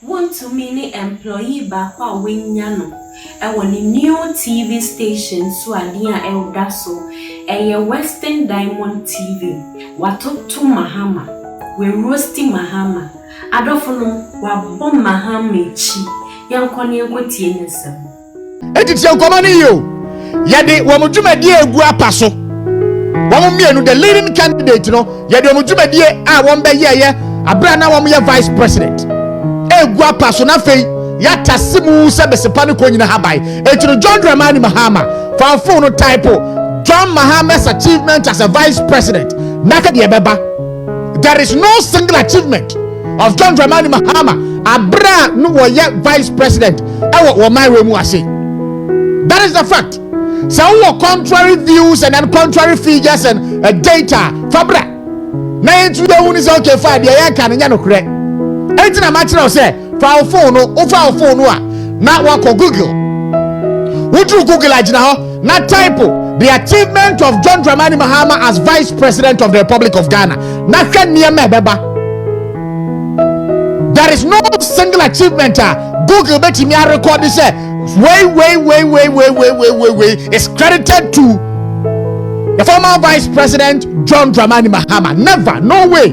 want to mean employee back wa wenyano e woni new TV station so adia elda so eye Western Diamond TV watoto Mahama we roasting Mahama adofo wa bom Mahama echi yankone egotie nsem etiti yankoma ni yo yade wo mudwumadie egu apaso wo mienu the leading candidate no yade wo mudwumadie a wo mbe ye abra na wo ye vice president egu apaso na fei yata simu se besepa ne konyina habai etino John Dramani Mahama for phone type John Mahama's achievement as a vice president naka de beba. There is no single achievement of John Dramani Mahama abra no wo ye vice president e wo my remu ase. That is the fact. So who contrary views and then contrary figures and data fabra na entu de woni say okay fine dey ya kan nya no kure enti na ma kire o say fa phone a na wa ko Google wutu Google agina ho na type the achievement of John Dramani Mahama as vice president of the Republic of Ghana na hwe niam ebeba. There is no single achievement Google betimi a record say way is credited to the former vice president John Dramani Mahama. Never, no way.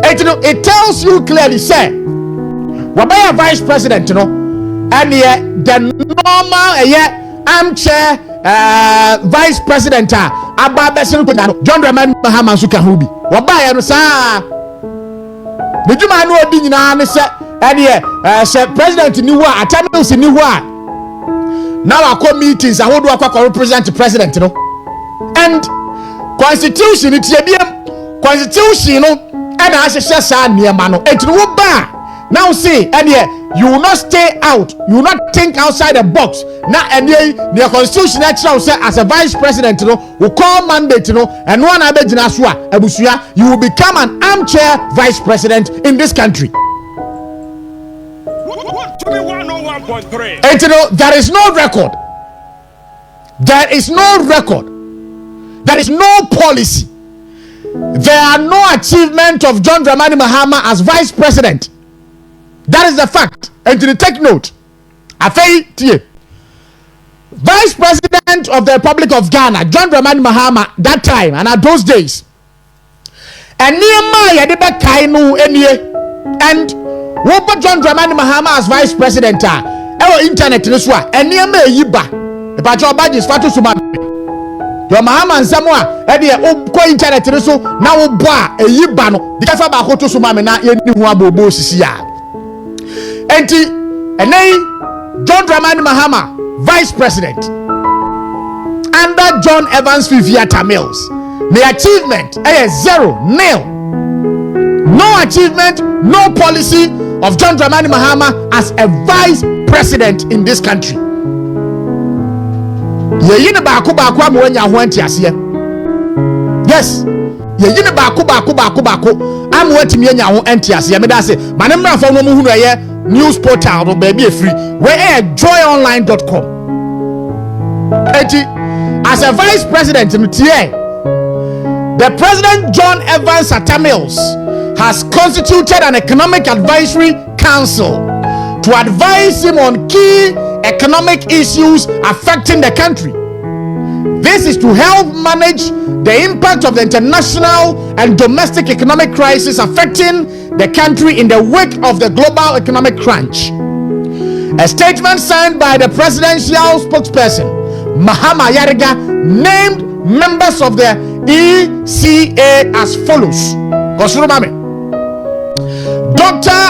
It tells you clearly, say, wabaya vice president, and the normal armchair vice president John Dramani Mahama suka hubi. Wabaya no sa. Nejuma no odi nyina ne se say president ni wa atamils ni wa. Now I call meetings, I hold to represent the president, and constitution it constitution and I say mano it no bar. Now see, and you will not stay out, you will not think outside the box. Now and the constitution actually say as a vice president, will call mandate, and one you will become an armchair vice president in this country. And there is no record. There is no record. There is no policy. There are no achievement of John Dramani Mahama as vice president. That is the fact. And to take note, vice president of the Republic of Ghana, John Dramani Mahama, that time and at those days, and Robert John Dramani Mahama as vice president our internet this one and near me yiba the patrol badges fatu suma your Mahama and Samoa ko internet this so now boa a yiba no the kafa ba ko to suma me na ye ni hu abobo sisi ya enti enei John Dramani Mahama vice president under John Evans Fifiata Mills the achievement is 0 nil. No achievement, no policy of John Dramani Mahama as a vice president in this country. Yeyini baako amwenya ho antiasie. Yes. Yeyini baako amwetimi enya ho antiasie. Me da say, manemra fa no mu hunu eye news portal no baby e free. We joyonline.com. As a vice president, the president John Evans Atamils has constituted an economic advisory council to advise him on key economic issues affecting the country. This is to help manage the impact of the international and domestic economic crisis affecting the country in the wake of the global economic crunch. A statement signed by the presidential spokesperson Mahama Yariga named members of the ECA as follows. Dr.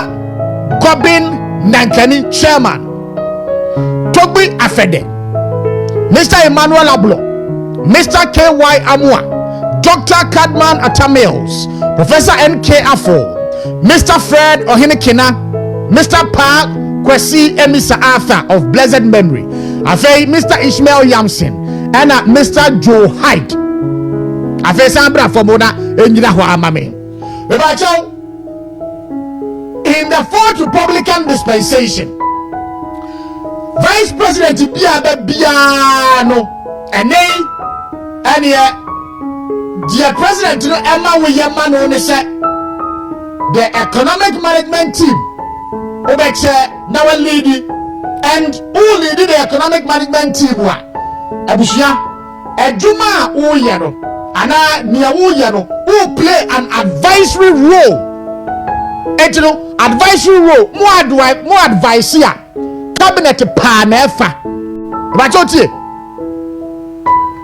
Gobin Nankani, Chairman. Togbi Afede. Mr. Emmanuel Ablo. Mr. K.Y. Amwa. Dr. Kadman Atamils. Professor N.K. Afo. Mr. Fred Ohinekina. Mr. Pa Kwesi Emisa Arthur of blessed memory. Afei Mr. Ishmael Yamson. And Mr. Joe Hyde. Afei Sambra Fomoda Enjina Ho Amame. In the fourth Republican dispensation, Vice President Biano and the President Emma William Mano said the economic management team obeche na we lead and who lead the economic management team wa abusia eduma wo ye no ana nia wo ye no who play an advisory role etino advisory role mo advice ya cabinet pa na efa ba chotie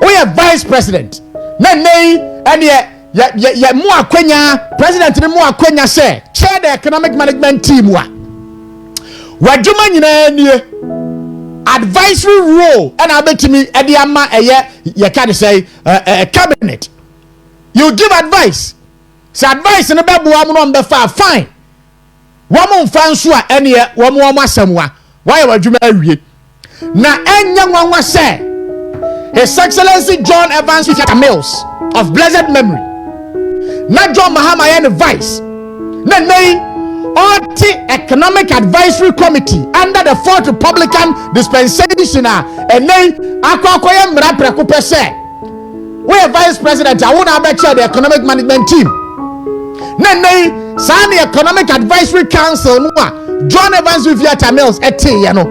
we are vice president na nei ene ye mo akwanya president ni mo akwanya say chair the economic management team wa wadwuma nyina nie advisory role and abetimi ede ama ye can say cabinet you give advice say advice no be boa mo no be fa fine wo mo mfa nso a ene wo mo asamwa why wadwuma awie na enya nwanwa say His Excellency John Evans Mills of blessed memory na John Mahama and vice na nei Orti Economic Advisory Committee under the Fourth Republican Dispensation and nei akwakoye mra preko pese we vice president I want to chair the economic management team na nei sa the Economic Advisory Council no John Evans Mills ete no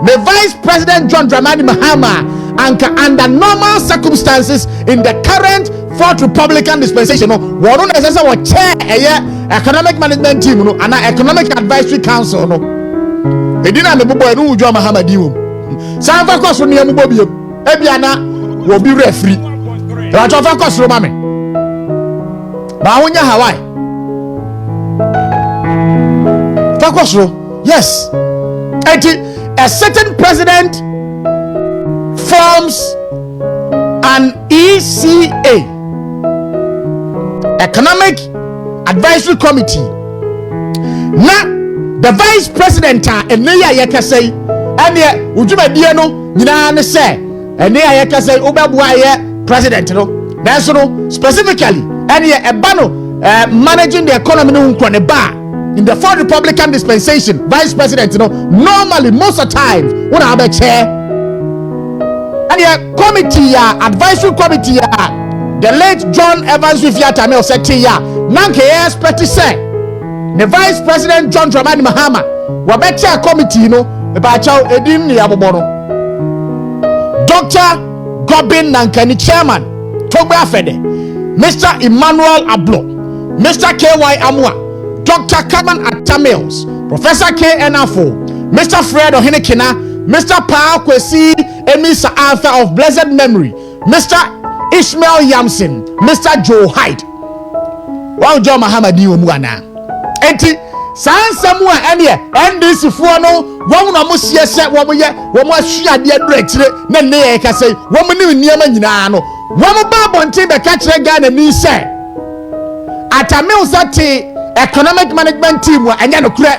the vice president John Dramani Mahama under normal circumstances in the current Fourth Republican Dispensation no wonu necessary wo chair economic management team no and economic advisory council no edina me bobo enu ujo Mahama diwo sanfa koso ne amubo biem ebia na wo bi referee ra to fa koso ma me ba wonya Hawaii fa koso yes a certain president forms an ECA, Economic Advisory Committee. Now, the vice president and Neya Yakasay, and yet, Ujuma Diano, Nina say, and Neya Yakasay, Obabuaya, president, that's no specifically, and yet, Ebano managing the economy in bar. In the Fourth Republican Dispensation, vice president, normally, most of the time, when I have a chair, and the committee, advisory committee, the late John Evans Tamil said, Nanke expect to say, the vice president John Dramani Mahama, Wabecha committee, the Bachow Edim Niabono, Dr. Gobin Nankani chairman, Toba Fede, Mr. Emmanuel Abooog3g3, Mr. K.Y. Amwa, Dr. Kaman Atamils, Professor K. Enafo, Mr. Fred Ohinekina, Mr. Paul Kwesi Emisa Arthur of blessed memory, Mr. Ishmael Yamson, Mr. Joe Hyde. Wow, John Mahama diwo muana. Enti sansamu ene NDC fo no wo na mo siese wo mo ye wo mo ahua de adurachire na ne ye ka sei wo mo ni niam nyina no wo mo ba bontin be ka kire Ghana ni se Atamil sati economic management team wa anya no kure.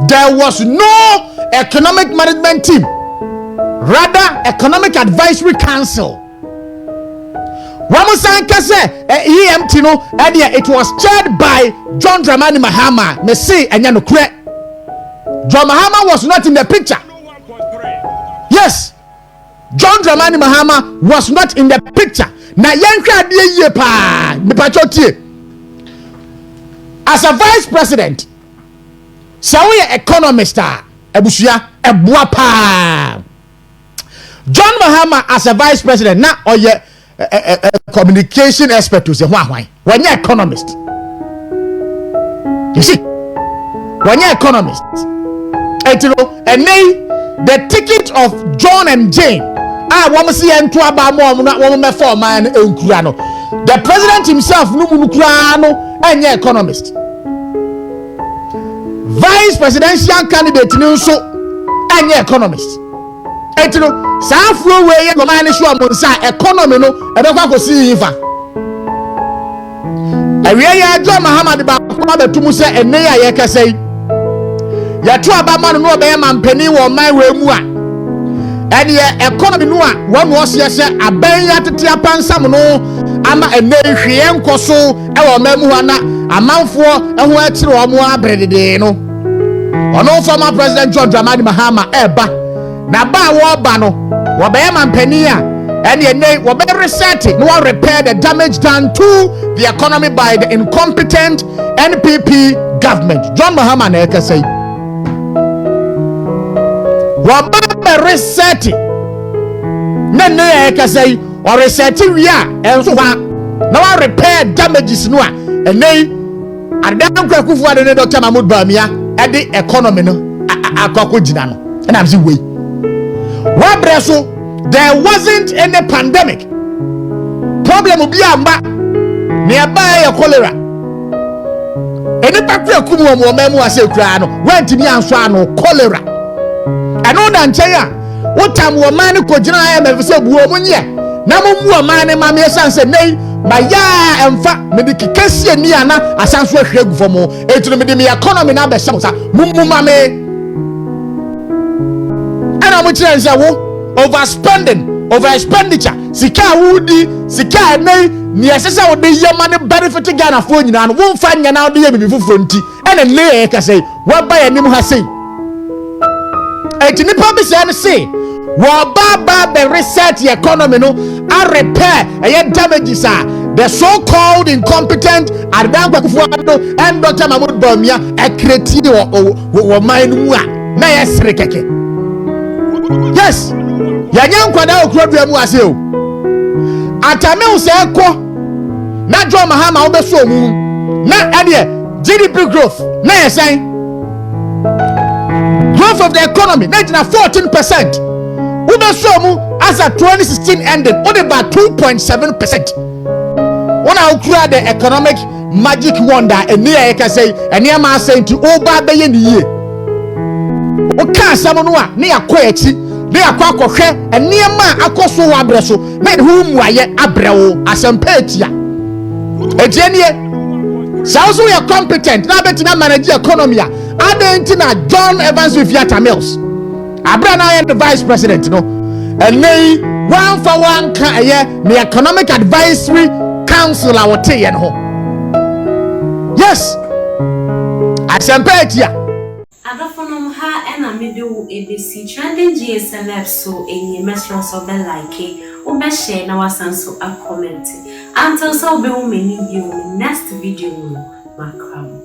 There was no economic management team, rather economic advisory council. Wamusan kase EMT no edia it was chaired by John Dramani Mahama. Me say anya no kure. John Mahama was not in the picture. Yes, John Dramani Mahama was not in the picture. Na yankra de ye pa me pachotie. As a vice president, so we economist ebusia ebua pa. John Mahama as a vice president na oye communication expert to say why when you economist, you see when you economist and the ticket of John and Jane woman see into about woman for man the president himself no and you economist vice presidential candidate so and you economist etino saafro we ye gomane so amonsa economy no ebekwa ko si yifa awie ya John Mahama de ba ko betumu se enne ya ye kasai ya to abama no obeye mampani wo man we mu a ene ye economy no a wo no ose ye se aban ya tete apansam no ama enne hwie nkoso e wo mamu ho na amanfo ho akire wo mo abredede no ono former president John Dramani Mahama eba na ba wo ba no wo be mampani a ene ene wo be reset no repair the damage done to the economy by the incompetent NPP government. John Mahama na yɛka sɛ wɔba research na ne yɛka sɛ or research wie a ɛnso hɔ na wa repair damages no a ɛnɛ adan kwakufu ade ne Dr. Mahmoud Bawumia ɛde economy no akɔkɔ gyina no ɛna am sɛ wei wabrɛ so there wasn't any pandemic problem bi amba ne aba yɛ cholera enipa kura kum wɔ mu ase kura no wantimi anso ano cholera ɛno da nkyɛn a wotam wɔ man ne kogyina ayɛ mɛfɛ sɛ buo mu nyɛ na mo mu man ne ma me san sɛ nei ma ya emfa me de kekase ni ana asanso ahwe agu fo mo etunu me de me economy na be hyɛ sa mumu ma me ana mo kyerɛ sɛ wo overspending over expenditure sika wudi sika nei ni ɛsɛ wo de yema ne benefit Ghana fo nyina no wo mfa nya na wo de yɛ bibi foforo nti ɛna le ka sɛ wo ba yɛ nim ha sei etini pa bi sɛ ne sei wo ba be reset the economy no a repair damages the so-called incompetent Adan Kwakufuado and Dr. Mahmoud Bawumia create wo man mu a na yesre keke. Yes, yanya nkwada okrodua mu ase o. Atame wo se ekọ na John Mahama wo beso mu na ade GDP growth na yesen growth of the economy na 14%. Ubesomu as a 2016 ended, only about 2.7%. When I create the economic magic wonder, and near I can say, and near my saying to over the year. Okay, someone near Quechi, near Quacoche, and near my Akoso Abreso, made whom I abreo as a petia. A genius, sounds we are competent, now better manage the economy. I don't John Evans with Yata Mills. Abrana and the vice president, no, and they one for one the economic advisory council our tea and home. Yes, I said ya. Adafonum ha ena midu ABC trending GSLF so any messages of the like ube share na wasanso a comment until so be many you next video makram.